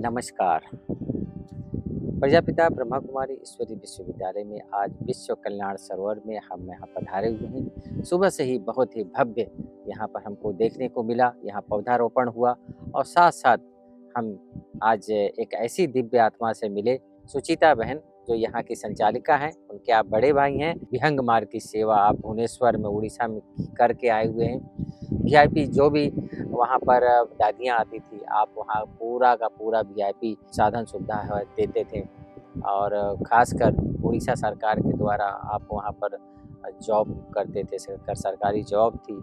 नमस्कार। प्रजापिता ब्रह्मा कुमारी ईश्वरी विश्वविद्यालय में आज विश्व कल्याण सरोवर में हम यहाँ पधारे हुए हैं। सुबह से ही बहुत ही भव्य यहाँ पर हमको देखने को मिला। यहाँ पौधारोपण हुआ और साथ साथ हम आज एक ऐसी दिव्य आत्मा से मिले, सुचिता बहन, जो यहाँ की संचालिका हैं। उनके आप बड़े भाई हैं। विहंग मार्ग की सेवा आप भुवनेश्वर में, उड़ीसा में करके आए हुए हैं। वीआईपी जो भी वहाँ पर दादियाँ आती थी, आप वहाँ पूरा का पूरा वीआईपी साधन सुविधा देते थे और खासकर उड़ीसा सरकार के द्वारा आप वहाँ पर जॉब करते थे, सरकारी जॉब थी।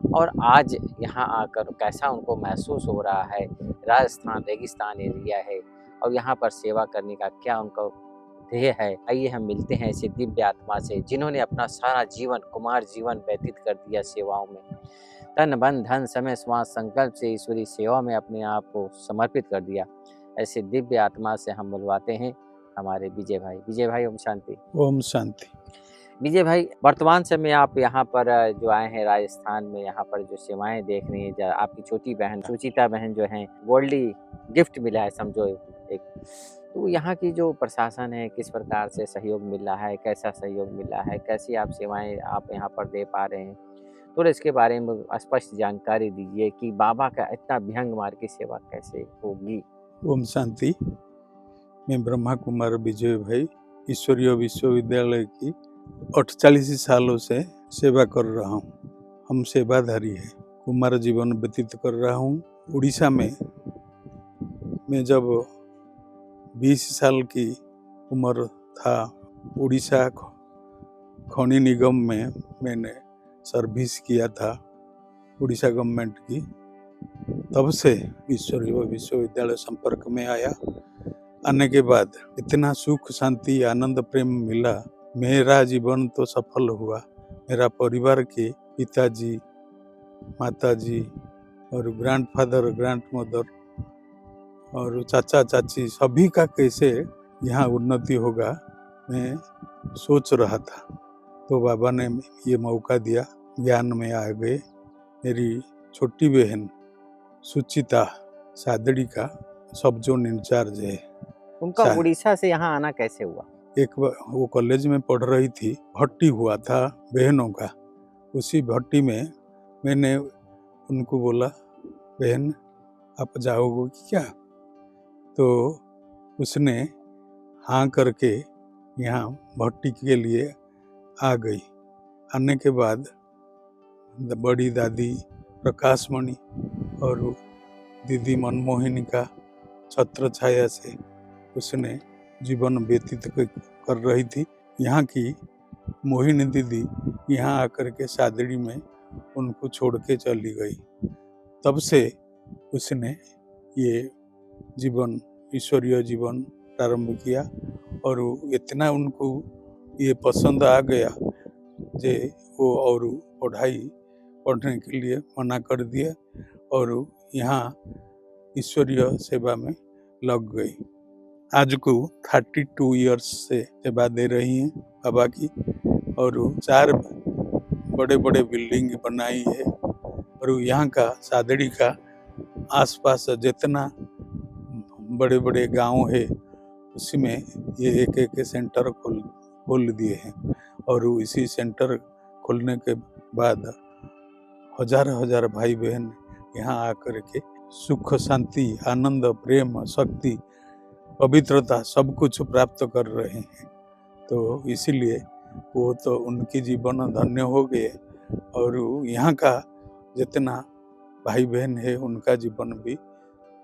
और आज यहाँ आकर कैसा उनको महसूस हो रहा है। राजस्थान रेगिस्तान एरिया है और यहाँ पर सेवा करने का क्या उनका ध्येय है। आइए हम मिलते हैं ऐसे दिव्य आत्मा से, जिन्होंने अपना सारा जीवन, कुमार जीवन व्यतीत कर दिया सेवाओं में। तन मन धन समय श्वास संकल्प से ईश्वरी सेवा में अपने आप को समर्पित कर दिया। ऐसे दिव्य आत्मा से हम बुलवाते हैं हमारे विजय भाई। विजय भाई, ओम शांति। ओम शांति। विजय भाई, वर्तमान समय आप यहाँ पर जो आए हैं राजस्थान में, यहाँ पर जो सेवाएं देख रही हैं, आपकी छोटी बहन सुचिता बहन जो हैं, गोल्डी गिफ्ट मिला है समझो एक। तो यहाँ की जो प्रशासन है, किस प्रकार से सहयोग मिल रहा है, कैसा सहयोग मिल रहा है, कैसी आप सेवाएं आप यहाँ पर दे पा रहे हैं, थोड़ा इसके बारे में स्पष्ट जानकारी दीजिए कि बाबा का इतना विहंग मार्ग की सेवा कैसे होगी। ओम शांति। मैं ब्रह्मा कुमार विजय भाई ईश्वरीय विश्वविद्यालय की 48 सालों से सेवा कर रहा हूँ। हम सेवाधारी है, कुमार जीवन व्यतीत कर रहा हूँ। उड़ीसा में मैं जब 20 साल की उम्र था, उड़ीसा खनि निगम में मैंने सर्विस किया था, उड़ीसा गवर्नमेंट की। तब से ईश्वरीय विश्वविद्यालय संपर्क में आया। आने के बाद इतना सुख शांति आनंद प्रेम मिला, मेरा जीवन तो सफल हुआ। मेरा परिवार के पिताजी, माताजी और ग्रैंडफादर, ग्रैंडमदर और चाचा चाची सभी का कैसे यहाँ उन्नति होगा मैं सोच रहा था। तो बाबा ने ये मौका दिया, ज्ञान में आ गए। मेरी छोटी बहन सुचिता सादड़ी का सब जोन इंचार्ज है। उनका उड़ीसा से यहाँ आना कैसे हुआ? एक वो कॉलेज में पढ़ रही थी, भर्ती हुआ था बहनों का। उसी भर्ती में मैंने उनको बोला, बहन आप जाओगे क्या? तो उसने हाँ करके यहाँ भर्ती के लिए आ गई। आने के बाद बड़ी दादी प्रकाशमणि और दीदी मनमोहिनी का छत्र छाया से उसने जीवन व्यतीत कर रही थी। यहाँ की मोहिनी दीदी यहाँ आकर के सादड़ी में उनको छोड़ के चली गई। तब से उसने ये जीवन, ईश्वरीय जीवन प्रारंभ किया और इतना उनको ये पसंद आ गया जे वो और पढ़ने के लिए मना कर दिया और यहाँ ईश्वरीय सेवा में लग गई। आज को 32 इयर्स से सेवा दे रही हैं बाबा की और 4 बड़े बड़े बिल्डिंग बनाई है और यहाँ का सादड़ी का आसपास जितना बड़े बड़े गांव है उसमें ये एक सेंटर खोल दिए हैं और इसी सेंटर खोलने के बाद हजार भाई बहन यहाँ आकर के सुख शांति आनंद प्रेम शक्ति पवित्रता सब कुछ प्राप्त कर रहे हैं। तो इसीलिए वो तो उनकी जीवन धन्य हो गए और यहाँ का जितना भाई बहन है उनका जीवन भी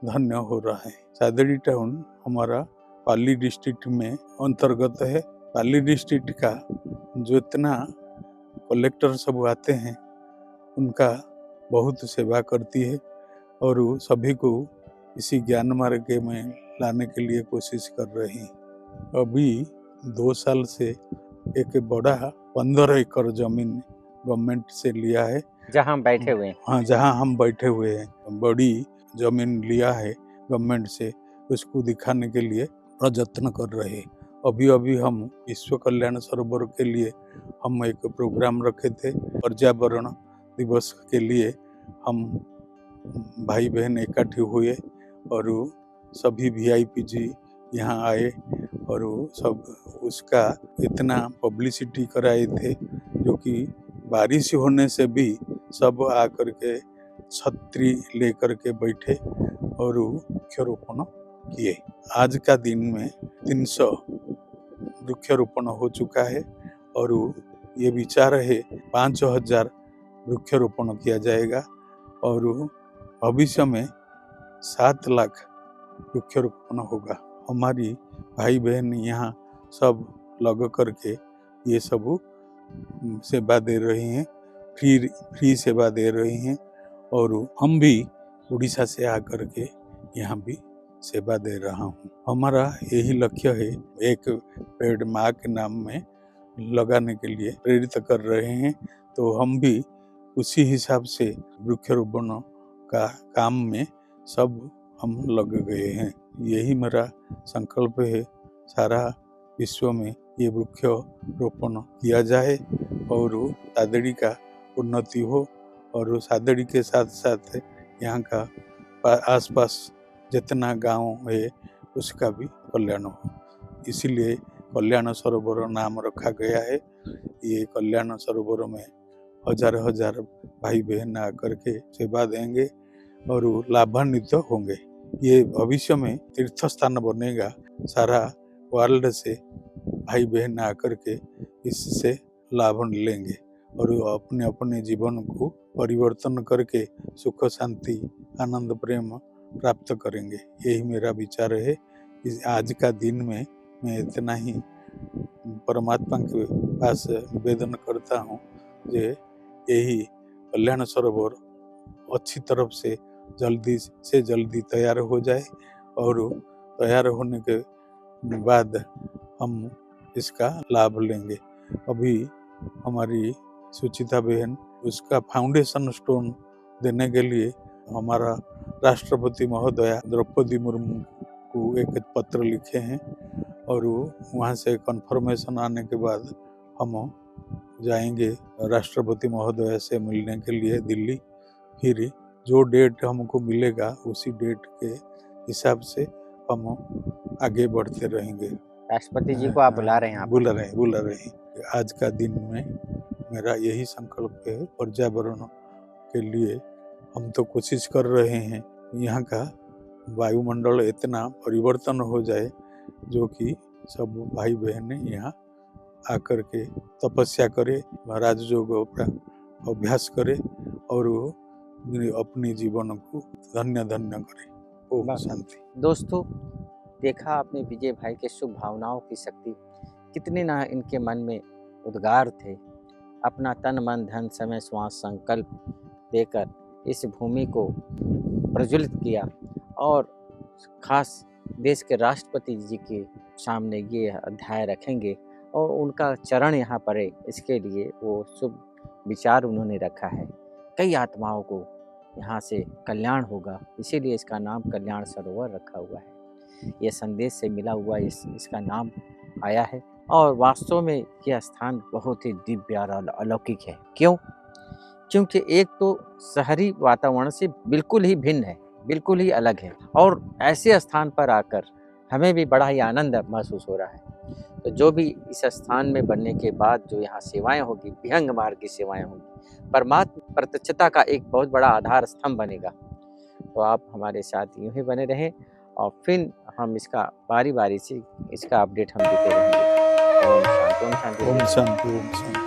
धन्य हो रहा है। सादड़ी टाउन हमारा पाली डिस्ट्रिक्ट में अंतर्गत है। पाली डिस्ट्रिक्ट का जो इतना कलेक्टर सब आते हैं उनका बहुत सेवा करती है और सभी को इसी ज्ञान मार्ग में लाने के लिए कोशिश कर रहे हैं। अभी 2 साल से एक बड़ा 15 एकड़ जमीन गवर्नमेंट से लिया है, जहाँ हम बैठे हुए हैं। हाँ, जहाँ हम बैठे हुए हैं बड़ी जमीन लिया है गवर्नमेंट से, उसको दिखाने के लिए प्रयत्न कर रहे हैं। अभी हम विश्व कल्याण सरोवर के लिए हम एक प्रोग्राम रखे थे। पर्यावरण दिवस के लिए हम भाई बहन इकट्ठे हुए और सभी वीआईपी जी यहाँ आए और वो सब उसका इतना पब्लिसिटी कराए थे, जो कि बारिश होने से भी सब आकर के छतरी लेकर के बैठे और वृक्षारोपण किए। आज का दिन में 300 वृक्षारोपण हो चुका है और ये विचार है 5000 वृक्षारोपण किया जाएगा और भविष्य में 7 लाख वृक्षारोपण होगा। हमारी भाई बहन यहाँ सब लग करके ये सब सेवा दे रही हैं, फ्री सेवा दे रही हैं और हम भी उड़ीसा से आकर के यहाँ भी सेवा दे रहा हूँ। हमारा यही लक्ष्य है, एक पेड़ माँ के नाम में लगाने के लिए प्रेरित कर रहे हैं, तो हम भी उसी हिसाब से वृक्षारोपण का काम में सब हम लग गए हैं। यही मेरा संकल्प है, सारा विश्व में ये वृक्षारोपण किया जाए और सादड़ी का उन्नति हो और सादड़ी के साथ साथ यहाँ का आसपास जितना गांव है उसका भी कल्याण हो। इसीलिए कल्याण सरोवर नाम रखा गया है। ये कल्याण सरोवर में हजार हजार भाई बहन आकर के सेवा देंगे और लाभान्वित होंगे। ये भविष्य में तीर्थ स्थान बनेगा। सारा वर्ल्ड से भाई बहन आकर के इससे लाभ लेंगे और अपने अपने जीवन को परिवर्तन करके सुख शांति आनंद प्रेम प्राप्त करेंगे। यही मेरा विचार है। आज का दिन में मैं इतना ही परमात्मा के पास निवेदन करता हूँ कि यही कल्याण सरोवर अच्छी तरफ से जल्दी तैयार हो जाए और तैयार होने के बाद हम इसका लाभ लेंगे। अभी हमारी सुचिता बहन उसका फाउंडेशन स्टोन देने के लिए हमारा राष्ट्रपति महोदया द्रौपदी मुर्मू को एक पत्र लिखे हैं और वहाँ से कंफर्मेशन आने के बाद हम जाएंगे राष्ट्रपति महोदया से मिलने के लिए दिल्ली। फिर जो डेट हमको मिलेगा उसी डेट के हिसाब से हम आगे बढ़ते रहेंगे। राष्ट्रपति जी को आप बुला रहे हैं? बुला रहे हैं। आज का दिन में मेरा यही संकल्प है, पर्यावरण के लिए हम तो कोशिश कर रहे हैं यहाँ का वायुमंडल इतना परिवर्तन हो जाए जो कि सब भाई बहन यहाँ आकर के तपस्या करे, राजयोग अभ्यास करे और अपने जीवन को धन्य करे। ओम शांति। दोस्तों, देखा आपने विजय भाई के शुभ भावनाओं की शक्ति कितने ना इनके मन में उद्गार थे। अपना तन मन धन समय श्वास संकल्प देकर इस भूमि को प्रज्वलित किया और खास देश के राष्ट्रपति जी के सामने ये अध्याय रखेंगे और उनका चरण यहाँ पर है। इसके लिए वो शुभ विचार उन्होंने रखा है। कई आत्माओं को यहाँ से कल्याण होगा, इसीलिए इसका नाम कल्याण सरोवर रखा हुआ है। ये संदेश से मिला हुआ इसका नाम आया है और वास्तव में यह स्थान बहुत ही दिव्य और अलौकिक है। क्यों? क्योंकि एक तो शहरी वातावरण से बिल्कुल ही भिन्न है, बिल्कुल ही अलग है और ऐसे स्थान पर आकर हमें भी बड़ा ही आनंद महसूस हो रहा है। तो जो भी इस स्थान में बनने के बाद जो यहाँ सेवाएं होगी, विहंग मार्ग की सेवाएं होंगी, परमात्मा प्रत्यक्षता का एक बहुत बड़ा आधार स्तंभ बनेगा। तो आप हमारे साथ यूं ही बने रहें और फिर हम इसका बारी बारी से इसका अपडेट हम देते रहेंगे। ओम शांति। ओम शांति।